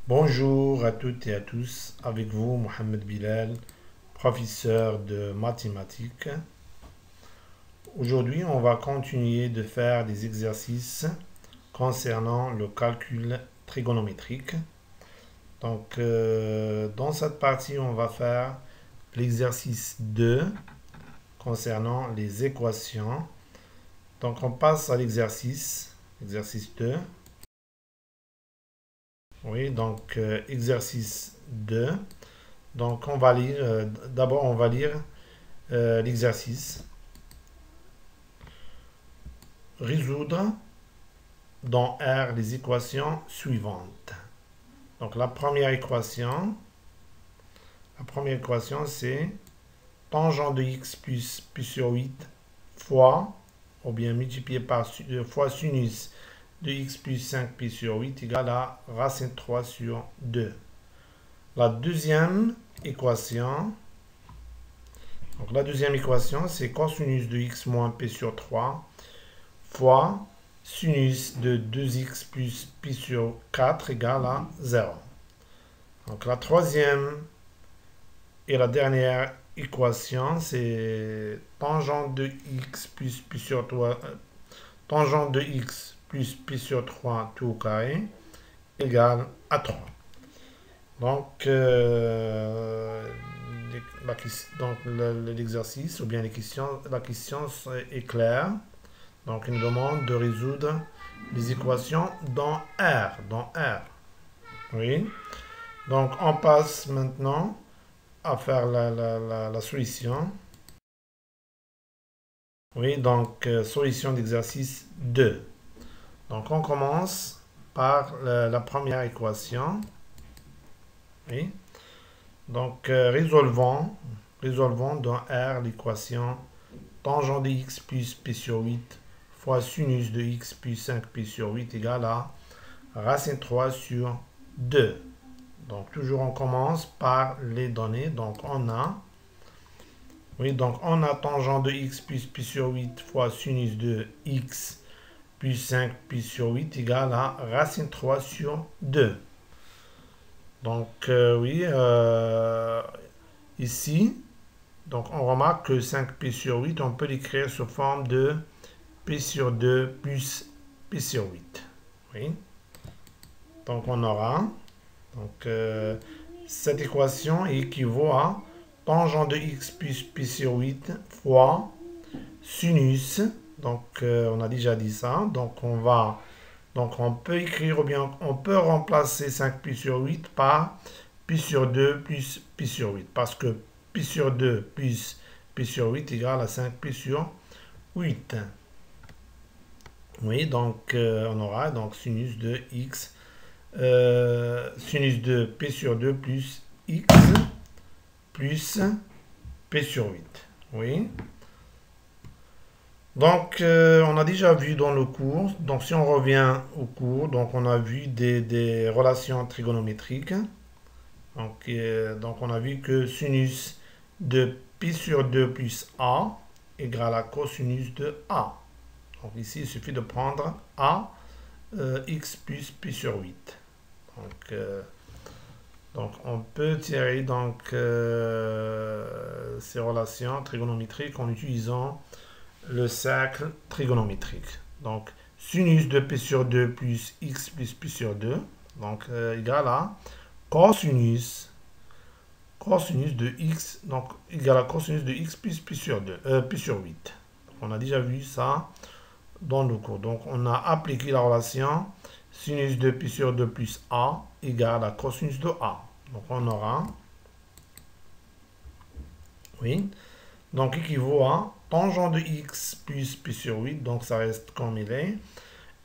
Bonjour à toutes et à tous, avec vous Mohamed Bilal, professeur de mathématiques. Aujourd'hui, on va continuer de faire des exercices concernant le calcul trigonométrique. Donc, dans cette partie, on va faire l'exercice 2 concernant les équations. Donc, on passe à l'exercice 2. Oui, donc exercice 2. Donc on va lire, d'abord on va lire l'exercice. Résoudre dans R les équations suivantes. Donc la première équation c'est tangent de x plus pi sur 8 fois, ou bien multiplié par fois sinus de x plus 5 pi sur 8 égale à racine 3 sur 2. La deuxième équation, c'est cosinus de x moins p sur 3 fois sinus de 2x plus pi sur 4 égale à 0. Donc la troisième et la dernière équation, c'est tangente de x plus pi sur 3, tangente de x plus pi sur 3 tout au carré égale à 3. Donc, l'exercice ou bien la question est claire. Donc, il nous demande de résoudre les équations dans R. Oui. Donc, on passe maintenant à faire la solution. Oui, donc, solution d'exercice 2. Donc, on commence par la première équation. Oui. Donc, résolvons dans R l'équation tangent de x plus p sur 8 fois sinus de x plus 5 p sur 8 égale à racine 3 sur 2. Donc, toujours on commence par les données. Donc, on a tangent de x plus p sur 8 fois sinus de x plus 5 pi sur 8 égale à racine 3 sur 2. Donc, ici, donc on remarque que 5p sur 8, on peut l'écrire sous forme de p sur 2 plus p sur 8. Oui. Donc, on aura, cette équation équivaut à tangent de x plus p sur 8 fois sinus. Donc, on a déjà dit ça. Donc, on peut écrire ou bien on peut remplacer 5pi sur 8 par pi sur 2 plus pi sur 8. Parce que pi sur 2 plus pi sur 8 égale à 5pi sur 8. Oui, donc on aura donc sinus de x, sinus de p sur 2 plus x plus p sur 8. Oui. Donc, on a déjà vu dans le cours, donc si on revient au cours, donc on a vu des relations trigonométriques. Donc, on a vu que sinus de pi sur 2 plus a égale à cosinus de a. Donc ici, il suffit de prendre a, x plus pi sur 8. Donc on peut tirer ces relations trigonométriques en utilisant le cercle trigonométrique. Donc, sinus de p sur 2 plus x plus pi sur 2, donc égale à cosinus de x, donc égale à cosinus de x plus pi sur 2, pi sur 8. On a déjà vu ça dans le cours. Donc, on a appliqué la relation sinus de pi sur 2 plus a égale à cosinus de a. Donc, on aura, oui, donc équivaut à tangent de x plus pi sur 8, donc ça reste comme il est.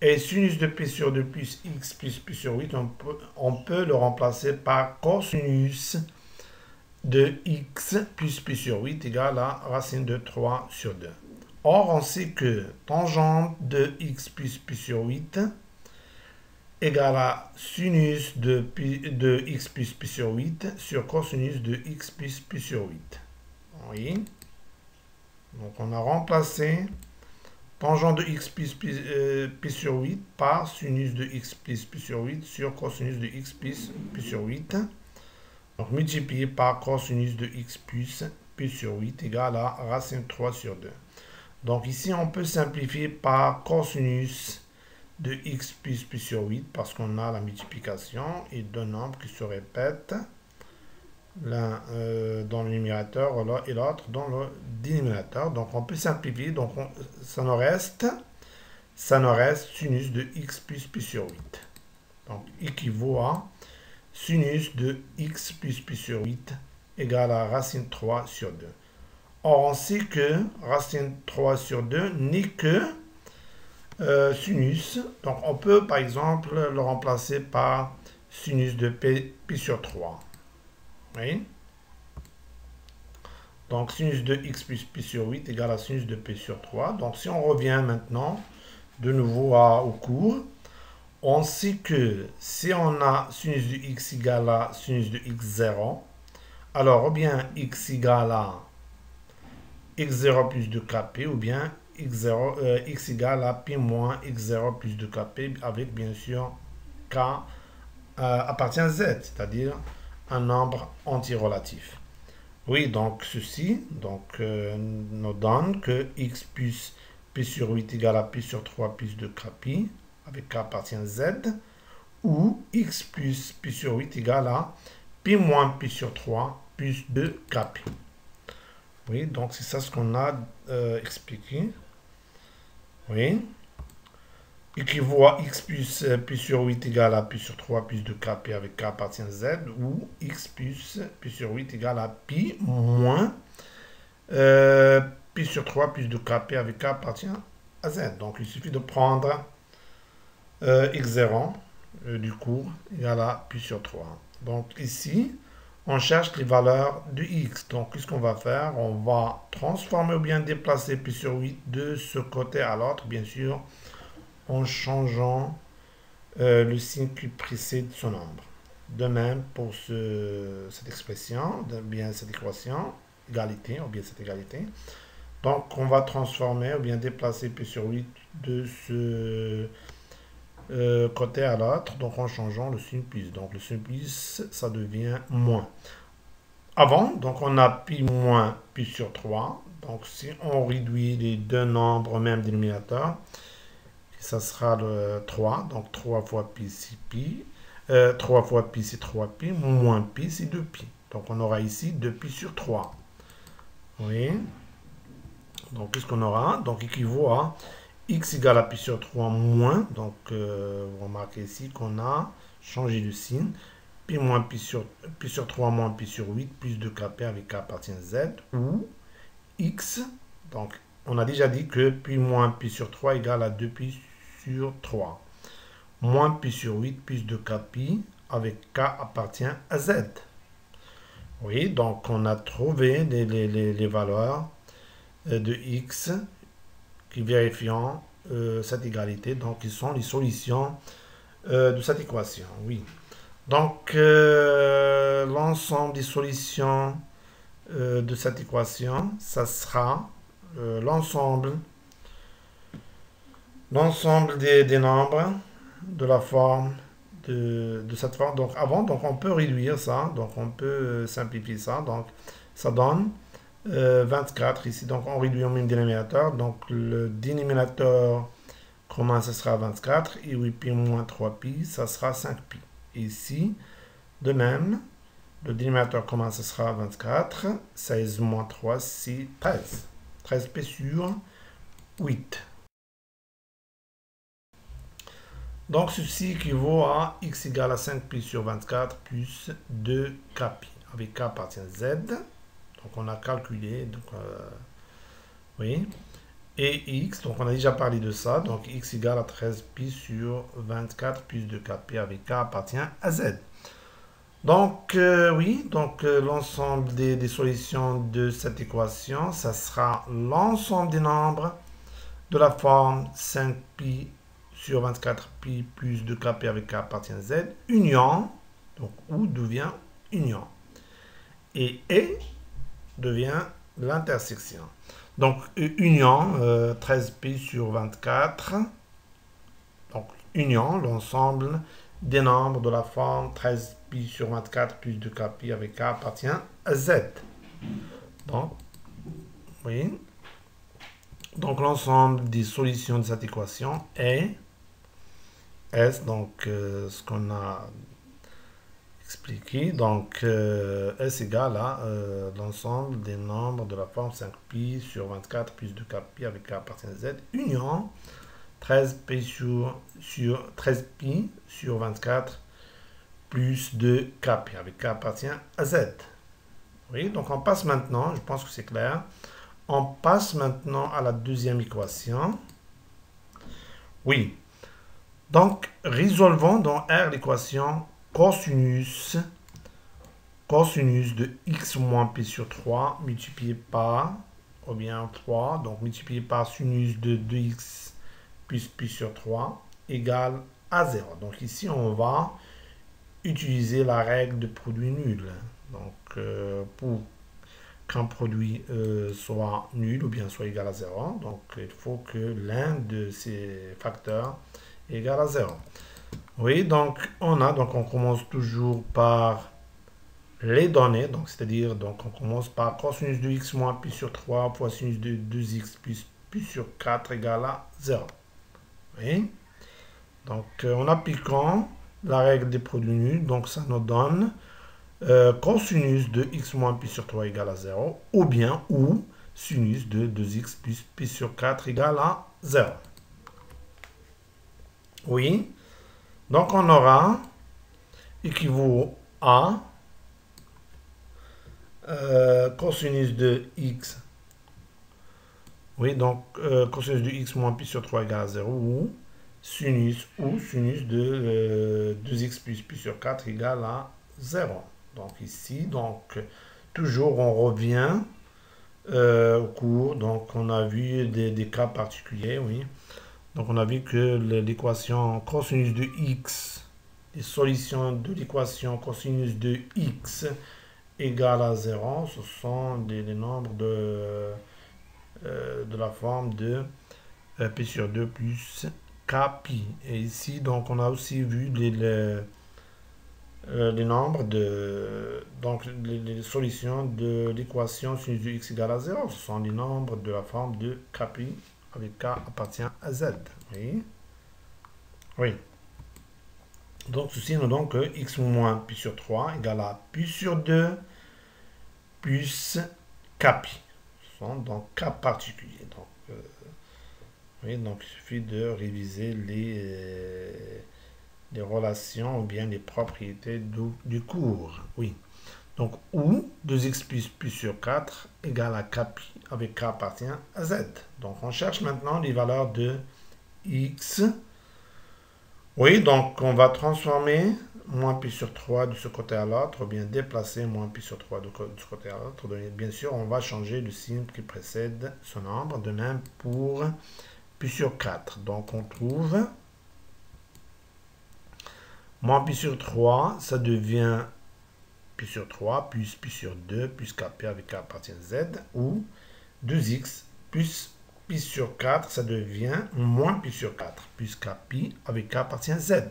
Et sinus de pi sur 2 plus x plus pi sur 8, on peut le remplacer par cosinus de x plus pi sur 8 égale à racine de 3 sur 2. Or, on sait que tangente de x plus pi sur 8 égale à sinus de x plus pi sur 8 sur cosinus de x plus pi sur 8. Oui. Donc, on a remplacé tangent de x plus pi sur 8 par sinus de x plus pi sur 8 sur cosinus de x plus pi sur 8. Donc multiplié par cosinus de x plus pi sur 8 égale à racine 3 sur 2. Donc ici, on peut simplifier par cosinus de x plus pi sur 8 parce qu'on a la multiplication et deux nombres qui se répètent, l'un dans le numérateur et l'autre dans le dénominateur. Donc on peut simplifier, donc ça nous reste sinus de x plus pi sur 8. Donc équivaut à sinus de x plus pi sur 8 égale à racine 3 sur 2. Or, on sait que racine 3 sur 2 n'est que sinus. Donc, on peut, par exemple, le remplacer par sinus de pi sur 3. Oui. Donc, sinus de x plus pi sur 8 égale à sinus de pi sur 3. Donc, si on revient maintenant de nouveau au cours, on sait que si on a sinus de x égale à sinus de x0, alors ou bien x égale à x0 plus de kp, ou bien x égale à pi moins x0 plus de kp, avec bien sûr k appartient à z, c'est-à-dire un nombre antirelatif. Oui, donc ceci nous donne que x plus pi sur 8 égale à pi sur 3 plus de kp, avec k appartient à z, ou x plus pi sur 8 égale à pi moins pi sur 3 plus de kp. Oui, donc c'est ça ce qu'on a expliqué. Oui. Équivaut à x plus pi sur 8 égale à pi sur 3 plus de kp avec k appartient à z, ou x plus pi sur 8 égale à pi moins pi sur 3 plus de kp avec k appartient à z. Donc il suffit de prendre x0 du cours égale à pi sur 3. Donc ici, on cherche les valeurs de x. Donc, qu'est-ce qu'on va faire? On va transformer ou bien déplacer pi sur 8 de ce côté à l'autre, bien sûr, en changeant le signe qui précède ce nombre. De même pour cette expression, bien cette équation, égalité, ou bien cette égalité. Donc, on va transformer ou bien déplacer pi sur 8 de ce côté à l'autre, donc en changeant le signe plus. Donc le signe plus, ça devient moins. Avant, donc on a pi moins pi sur 3. Donc si on réduit les deux nombres au même dénominateur, ça sera le 3. Donc 3 fois pi c'est pi. 3 fois pi c'est 3pi, moins pi c'est 2pi. Donc on aura ici 2pi sur 3. Oui. Donc qu'est-ce qu'on aura? Donc équivaut à x égale à pi sur 3 moins, donc vous remarquez ici qu'on a changé de signe, pi moins pi sur 3 moins pi sur 8 plus de kp avec k appartient à z, ou x, donc on a déjà dit que pi moins pi sur 3 égale à 2pi sur 3, moins pi sur 8 plus de kp avec k appartient à z. Oui, donc on a trouvé les valeurs de x qui vérifiant cette égalité. Donc, ils sont les solutions de cette équation. Oui. Donc, l'ensemble des solutions de cette équation, ça sera l'ensemble des nombres de la forme de cette forme. Donc, avant, donc on peut réduire ça. Donc, on peut simplifier ça. Donc, ça donne 24 ici, donc on réduit au même dénominateur, donc le dénominateur commun ce sera 24 et 8pi moins 3pi ça sera 5pi. Ici de même le dénominateur commun ce sera 24, 16 moins 3 c'est 13, 13pi sur 8. Donc ceci équivaut à x égale à 5pi sur 24 plus 2kpi avec k appartient à z. Donc, on a calculé, donc, oui, et x, donc on a déjà parlé de ça, donc x égale à 13pi sur 24 plus de kp avec k appartient à z. Donc, oui, donc l'ensemble des solutions de cette équation, ça sera l'ensemble des nombres de la forme 5pi sur 24pi plus de kp avec k appartient à z, union, donc où devient union, et devient l'intersection. Donc, union 13pi sur 24. Donc, union, l'ensemble des nombres de la forme 13pi sur 24 plus 2kpi avec k appartient à z. Donc, oui. Donc, l'ensemble des solutions de cette équation est S, donc ce qu'on a expliqué. Donc, S égale à l'ensemble des nombres de la forme 5pi sur 24 plus 2kpi avec k appartient à z, union 13pi sur 13pi sur 24 plus 2kpi avec k appartient à z. Oui, donc on passe maintenant, je pense que c'est clair, on passe maintenant à la deuxième équation. Oui, donc résolvons dans R l'équation cosinus de x moins p sur 3 multiplié par, ou bien 3, donc multiplié par sinus de 2x plus p sur 3 égale à 0. Donc ici, on va utiliser la règle de produit nul. Donc, pour qu'un produit soit nul ou bien soit égal à 0, donc il faut que l'un de ces facteurs est égal à 0. Oui, donc on commence toujours par les données, donc c'est-à-dire donc on commence par cosinus de x moins pi sur 3 fois sinus de 2x plus pi sur 4 égale à 0. Oui, donc en appliquant la règle des produits nuls, donc ça nous donne cosinus de x moins pi sur 3 égale à 0, ou bien sinus de 2x plus pi sur 4 égale à 0. Oui, donc on aura équivaut à cosinus de x. Oui, donc cosinus de x moins pi sur 3 égale à 0, ou sinus de 2x plus pi sur 4 égale à 0. Donc ici, donc toujours on revient au cours, donc on a vu des cas particuliers, oui. Donc on a vu que l'équation cosinus de x, les solutions de l'équation cosinus de x égale à 0, ce sont les nombres de la forme de p sur 2 plus kpi. Et ici, donc on a aussi vu les nombres donc les solutions de l'équation sinus de x égale à 0, ce sont les nombres de la forme de kpi avec k appartient à z. Oui. Oui. Donc ceci nous donne que x moins pi sur 3 égale à pi sur 2 plus kpi. Ce sont donc cas particuliers. Donc, oui, donc il suffit de réviser les relations ou bien les propriétés du cours. Oui. Donc, ou 2x plus pi sur 4 égale à kpi avec k appartient à z. Donc, on cherche maintenant les valeurs de x. Oui, donc on va transformer moins pi sur 3 de ce côté à l'autre, ou bien déplacer moins pi sur 3 de ce côté à l'autre. Bien sûr, on va changer le signe qui précède ce nombre. De même pour pi sur 4. Donc, on trouve moins pi sur 3, ça devient pi sur 3 plus pi sur 2 plus kp avec k appartient à z, ou 2x plus pi sur 4, ça devient moins pi sur 4 plus kpi avec k appartient à z.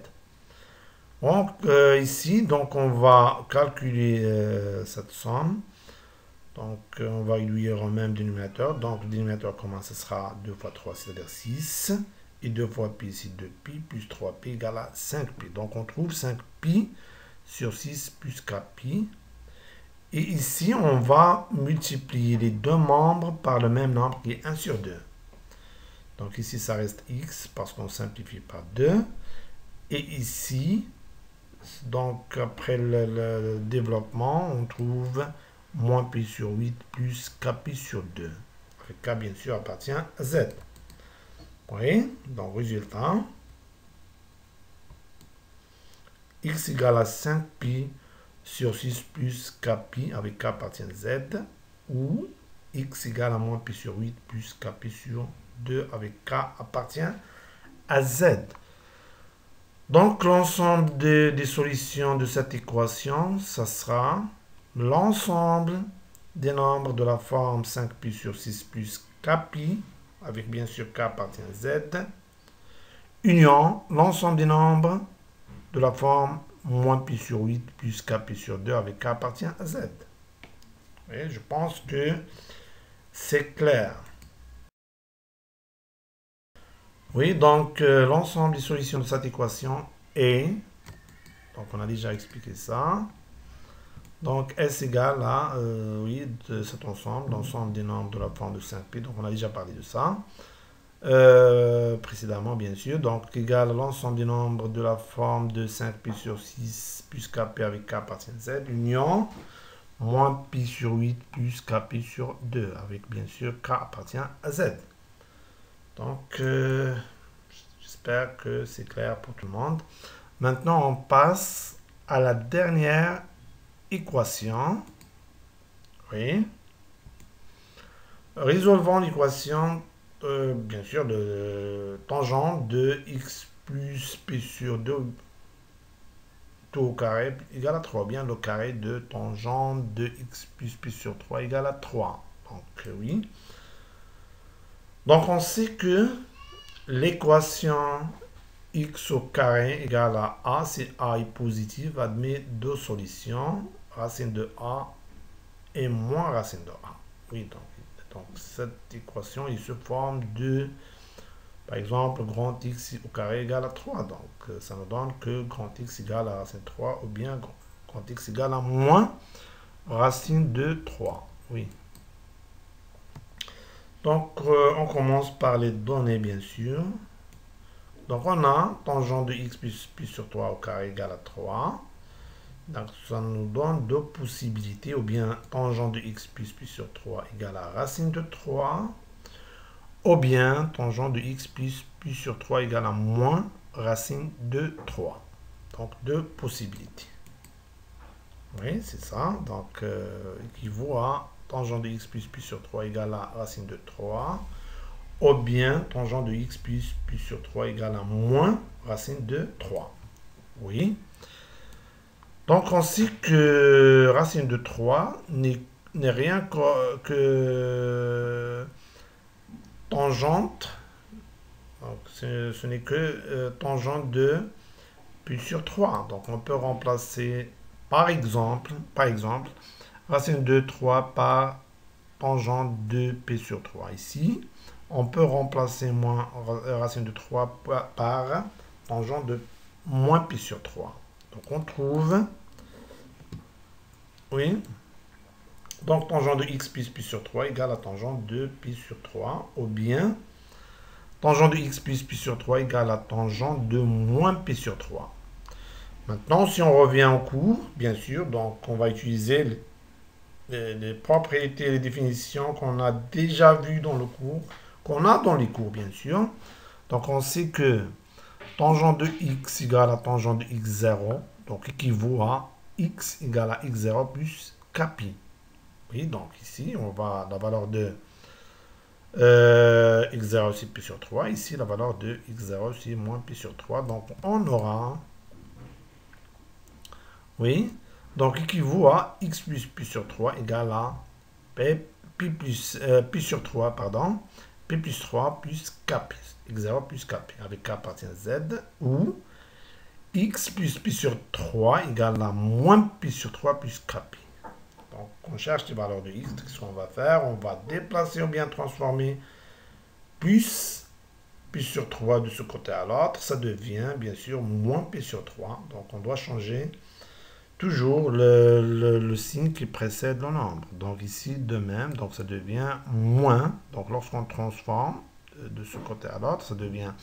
Donc ici, donc on va calculer cette somme. Donc on va réduire au même dénominateur. Donc le dénominateur comment ce sera 2 fois 3, c'est-à-dire 6. Et 2 fois pi, c'est 2pi, plus 3pi égale à 5pi. Donc on trouve 5pi sur 6 plus 4pi. Et ici, on va multiplier les deux membres par le même nombre qui est 1 sur 2. Donc ici, ça reste x parce qu'on simplifie par 2. Et ici, donc après le développement, on trouve moins pi sur 8 plus kpi sur 2. Avec k, bien sûr, appartient à z. Oui, donc résultat, x égale à 5pi sur 6 plus kpi avec k appartient à z, ou x égale à moins pi sur 8 plus kpi sur 2 avec k appartient à z. Donc l'ensemble des solutions de cette équation, ça sera l'ensemble des nombres de la forme 5pi sur 6 plus kpi, avec bien sûr k appartient à z, union l'ensemble des nombres de la forme moins pi sur 8 plus kpi sur 2 avec k appartient à z. Et je pense que c'est clair. Oui, donc l'ensemble des solutions de cette équation est, donc on a déjà expliqué ça, donc S égale à, oui, de cet ensemble, l'ensemble des nombres de la forme de 5pi, donc on a déjà parlé de ça précédemment, bien sûr, donc égale à l'ensemble des nombres de la forme de 5pi sur 6 plus kp avec k appartient à z, union moins pi sur 8 plus kp sur 2 avec bien sûr k appartient à z. Donc j'espère que c'est clair pour tout le monde. Maintenant on passe à la dernière équation. Oui. Résolvons l'équation bien sûr de tangente de x plus p sur 2 tout au carré égale à 3, bien le carré de tangente de x plus p sur 3 égale à 3. Donc oui. Donc on sait que l'équation x au carré égale à a, si a est positive, admet deux solutions, racine de a et moins racine de a. Oui, donc cette équation il se forme de, par exemple, grand x au carré égale à 3. Donc ça nous donne que grand x égale à racine de 3 ou bien grand x égale à moins racine de 3. Oui. Donc on commence par les données bien sûr. Donc on a tangente de x plus pi sur 3 au carré égale à 3. Donc ça nous donne deux possibilités, ou bien tangente de x plus pi sur 3 égale à racine de 3, ou bien tangente de x plus pi sur 3 égale à moins racine de 3. Donc deux possibilités. Oui, c'est ça. Donc équivaut à tangente de x plus pi sur 3 égale à racine de 3. Ou bien tangente de x plus pi sur 3 égale à moins racine de 3. Oui. Donc on sait que racine de 3 n'est rien que tangente. Donc ce n'est que tangente de pi sur 3. Donc on peut remplacer par exemple racine de 3 par tangente de p sur 3 ici. On peut remplacer moins racine de 3 par tangente de moins pi sur 3. Donc on trouve, oui, donc tangente de x plus pi sur 3 égale à tangente de pi sur 3, ou bien tangente de x plus pi sur 3 égale à tangente de moins pi sur 3. Maintenant, si on revient au cours, bien sûr, donc on va utiliser les propriétés et les définitions qu'on a déjà vues dans le cours, qu'on a dans les cours, bien sûr. Donc, on sait que tangente de x égale à tangente de x0, donc équivaut à x égale à x0 plus kpi. Oui, donc ici, on va la valeur de x0 c'est pi sur 3. Ici, la valeur de x0 c'est moins pi sur 3. Donc, on aura, oui, donc équivaut à x plus pi sur 3 égale à pi sur 3, pardon, p plus 3 plus kp, x0 plus kp, avec k appartient à z, ou x plus pi sur 3 égale à moins pi sur 3 plus kp. Donc, on cherche les valeurs de x. Qu'est-ce qu'on va faire? On va déplacer ou bien transformer plus pi sur 3 de ce côté à l'autre. Ça devient, bien sûr, moins pi sur 3. Donc, on doit changer toujours le signe qui précède le nombre. Donc, ici, de même. Donc, ça devient moins. Donc, lorsqu'on transforme de ce côté à l'autre, ça devient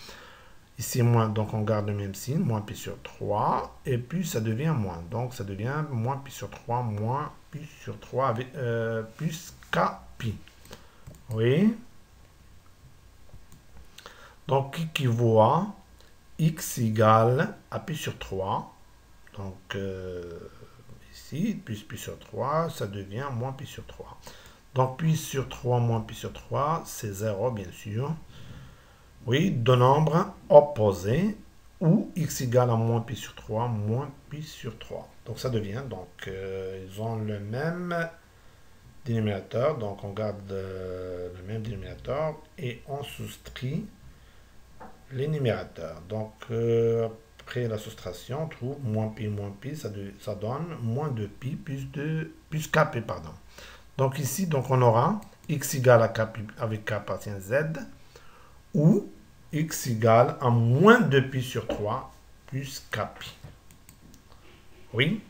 ici moins, donc on garde le même signe, moins pi sur 3, et puis ça devient moins. Donc ça devient moins pi sur 3, moins pi sur 3, avec, plus kpi. Oui. Donc équivaut à x égale à pi sur 3. Donc ici, plus pi sur 3, ça devient moins pi sur 3. Donc pi sur 3 moins pi sur 3, c'est 0 bien sûr. Oui, deux nombres opposés, ou x égale à moins pi sur 3, moins pi sur 3. Donc ça devient, donc ils ont le même dénominateur. Donc on garde le même dénominateur et on soustrait les numérateurs. Donc après la soustraction, on trouve moins pi, ça donne moins 2pi plus kp, pardon. Donc ici, donc on aura x égale à kp avec k appartient à z, ou x égale à moins 2pi sur 3 plus kp. Oui.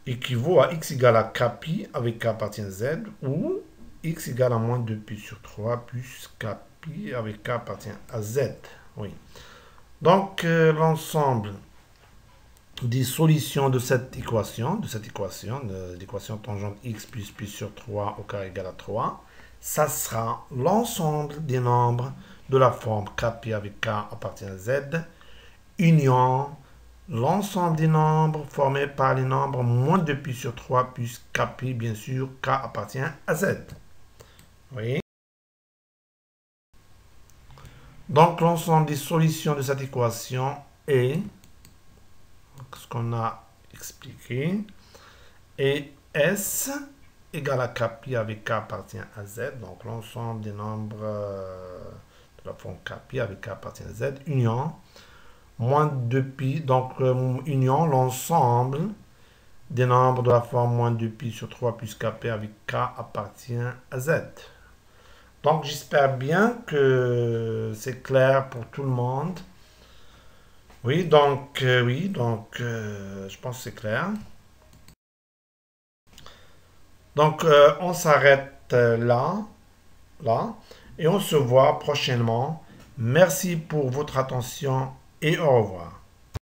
Équivaut à x égale à kp avec k appartient à z, ou x égale à moins 2pi sur 3 plus kp avec k appartient à z. Oui. Donc, l'ensemble des solutions de cette équation, l'équation tangente x plus pi sur 3 au carré égale à 3, ça sera l'ensemble des nombres de la forme kp avec k appartient à z, union l'ensemble des nombres formés par les nombres moins de pi sur 3 plus kp, bien sûr, k appartient à z. Oui. Donc, l'ensemble des solutions de cette équation est ce qu'on a expliqué. Et S égale à kp avec k appartient à z. Donc, l'ensemble des nombres de la forme kp avec k appartient à z. Union moins 2pi. Donc, union l'ensemble des nombres de la forme moins 2pi sur 3 plus kp avec k appartient à z. Donc, j'espère bien que c'est clair pour tout le monde. Oui, donc, je pense que c'est clair. Donc, on s'arrête là, et on se voit prochainement. Merci pour votre attention et au revoir.